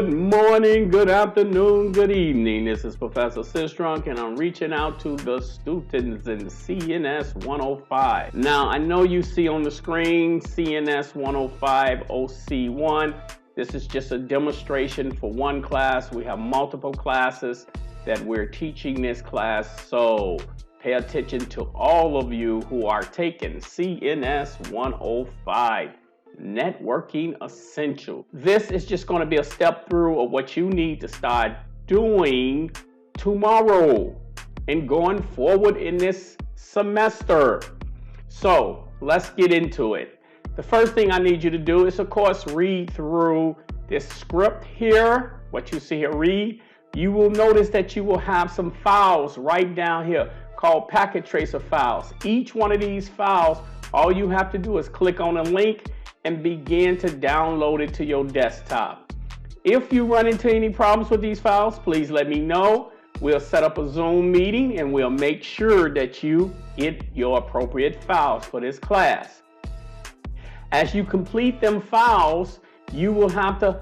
Good morning, good afternoon, good evening. This is Professor Sistrunk, and I'm reaching out to the students in CNS 105. Now, I know you see on the screen CNS 105 OC1. This is just a demonstration for one class. We have multiple classes that we're teaching this class, so pay attention to all of you who are taking CNS 105. Networking Essential. This is just going to be a step through of what you need to start doing tomorrow and going forward in this semester. So let's get into it. The first thing I need you to do is, of course, read through this script here. What you see here, read. You will notice that you will have some files right down here called packet tracer files. Each one of these files, all you have to do is click on a link and begin to download it to your desktop. If you run into any problems with these files, please let me know. We'll set up a Zoom meeting and we'll make sure that you get your appropriate files for this class. As you complete them files, you will have to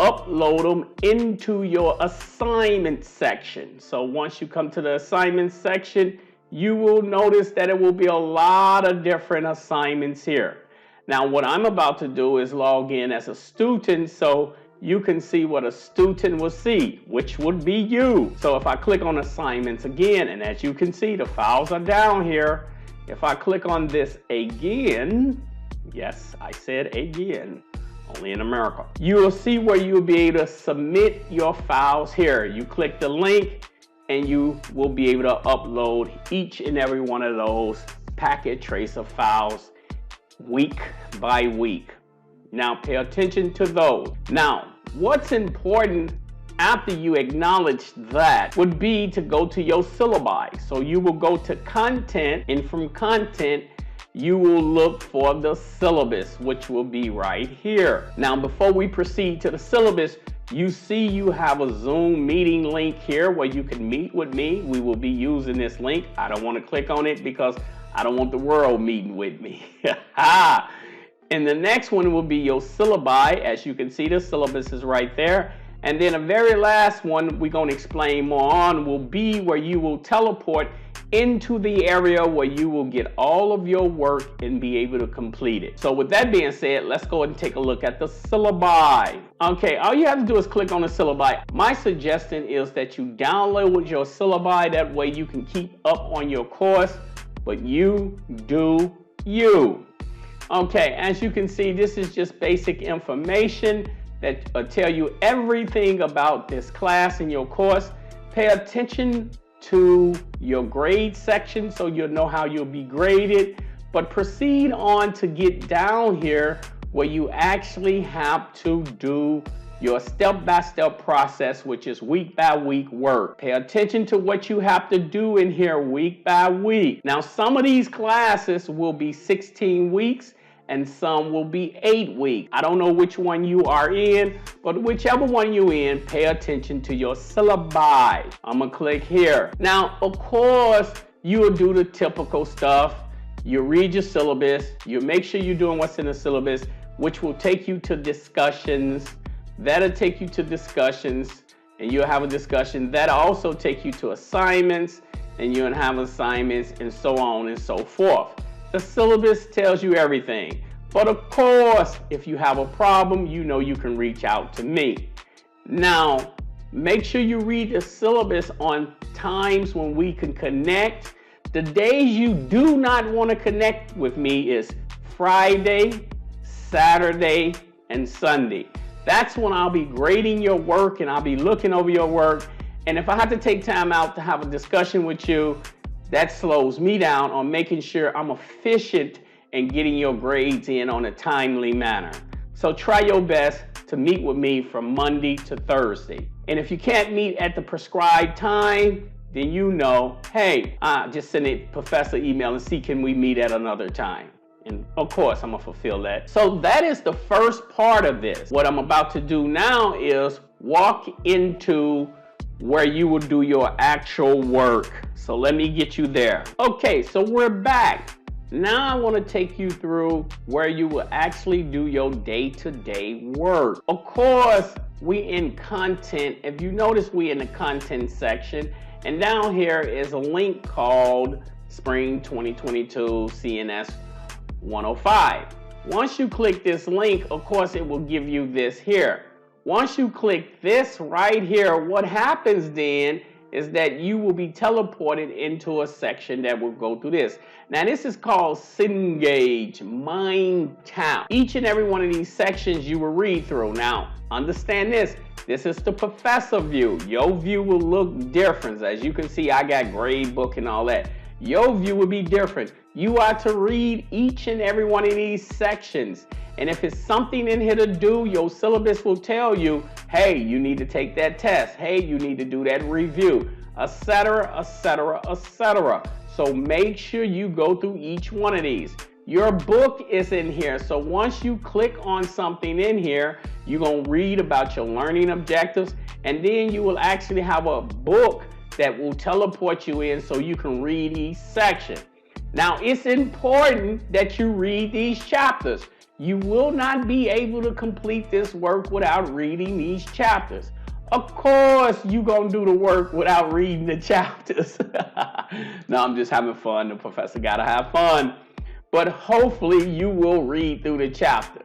upload them into your assignment section. So once you come to the assignment section, you will notice that it will be a lot of different assignments here. Now, what I'm about to do is log in as a student so you can see what a student will see, which would be you. So if I click on assignments again, and as you can see, the files are down here. If I click on this again, yes, I said again, only in America, you will see where you'll be able to submit your files here. You click the link and you will be able to upload each and every one of those packet tracer files week by week. Now pay attention to those. Now, what's important after you acknowledge that would be to go to your syllabi. So you will go to content, and from content you will look for the syllabus, which will be right here. Now, before we proceed to the syllabus, you see you have a Zoom meeting link here where you can meet with me. We will be using this link. I don't want to click on it because I don't want the world meeting with me. And the next one will be your syllabi. As you can see, the syllabus is right there. And then the very last one we're going to explain more on will be where you will teleport into the area where you will get all of your work and be able to complete it. So with that being said, let's go ahead and take a look at the syllabi. Okay, all you have to do is click on the syllabi. My suggestion is that you download your syllabi. That way you can keep up on your course, but you do you. Okay, as you can see, this is just basic information that will tell you everything about this class and your course. Pay attention to your grade section so you'll know how you'll be graded, but proceed on to get down here where you actually have to do your step-by-step process, which is week-by-week work. Pay attention to what you have to do in here week by week. Now, some of these classes will be 16 weeks and some will be 8 weeks. I don't know which one you are in, but whichever one you're in, pay attention to your syllabi. I'm gonna click here. Now, of course, you will do the typical stuff. You read your syllabus, you make sure you're doing what's in the syllabus, which will take you to discussions. That'll take you to discussions, and you'll have a discussion. That'll also take you to assignments, and you'll have assignments, and so on and so forth. The syllabus tells you everything. But of course, if you have a problem, you know you can reach out to me. Now, make sure you read the syllabus on times when we can connect. The days you do not want to connect with me is Friday, Saturday, and Sunday. That's when I'll be grading your work and I'll be looking over your work. And if I have to take time out to have a discussion with you, that slows me down on making sure I'm efficient in getting your grades in on a timely manner. So try your best to meet with me from Monday to Thursday. And if you can't meet at the prescribed time, then you know, hey, just send a professor email and see can we meet at another time. And of course, I'm gonna fulfill that. So that is the first part of this. What I'm about to do now is walk into where you will do your actual work. So let me get you there. Okay, so we're back. Now I want to take you through where you will actually do your day-to-day work. Of course, we in content. If you notice, we in the content section, and down here is a link called Spring 2022 CNS 105. Once you click this link, of course, it will give you this here. Once you click this right here, what happens then is that you will be teleported into a section that will go through this. Now, this is called Cengage, Mind Count. Each and every one of these sections you will read through. Now, understand this. This is the professor view. Your view will look different. As you can see, I got grade book and all that. Your view will be different. You are to read each and every one of these sections. And if it's something in here to do, your syllabus will tell you, hey, you need to take that test. Hey, you need to do that review, etc., etc., etc. So make sure you go through each one of these. Your book is in here. So once you click on something in here, you're going to read about your learning objectives. And then you will actually have a book that will teleport you in so you can read each section. Now, it's important that you read these chapters. You will not be able to complete this work without reading these chapters. Of course, you're going to do the work without reading the chapters. No, I'm just having fun. The professor got to have fun. But hopefully, you will read through the chapter.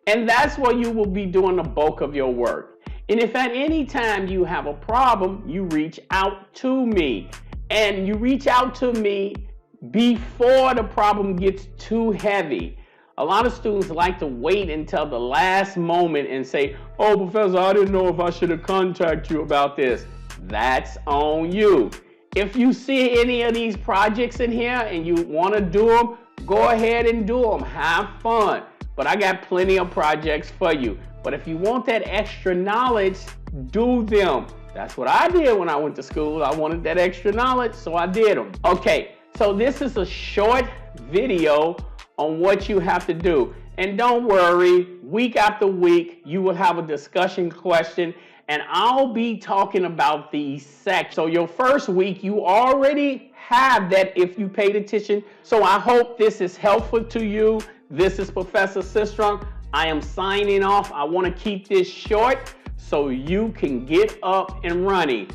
And that's where you will be doing the bulk of your work. And if at any time you have a problem, you reach out to me. And you reach out to me before the problem gets too heavy. A lot of students like to wait until the last moment and say, oh, professor, I didn't know if I should have contacted you about this. That's on you. If you see any of these projects in here and you want to do them, go ahead and do them. Have fun. But I got plenty of projects for you. But if you want that extra knowledge, do them. That's what I did when I went to school. I wanted that extra knowledge, so I did them. Okay, so this is a short video on what you have to do. And don't worry, week after week, you will have a discussion question, and I'll be talking about these sections. So your first week, you already have that if you paid attention. So I hope this is helpful to you. This is Professor Systrunk. I am signing off. I want to keep this short so you can get up and running.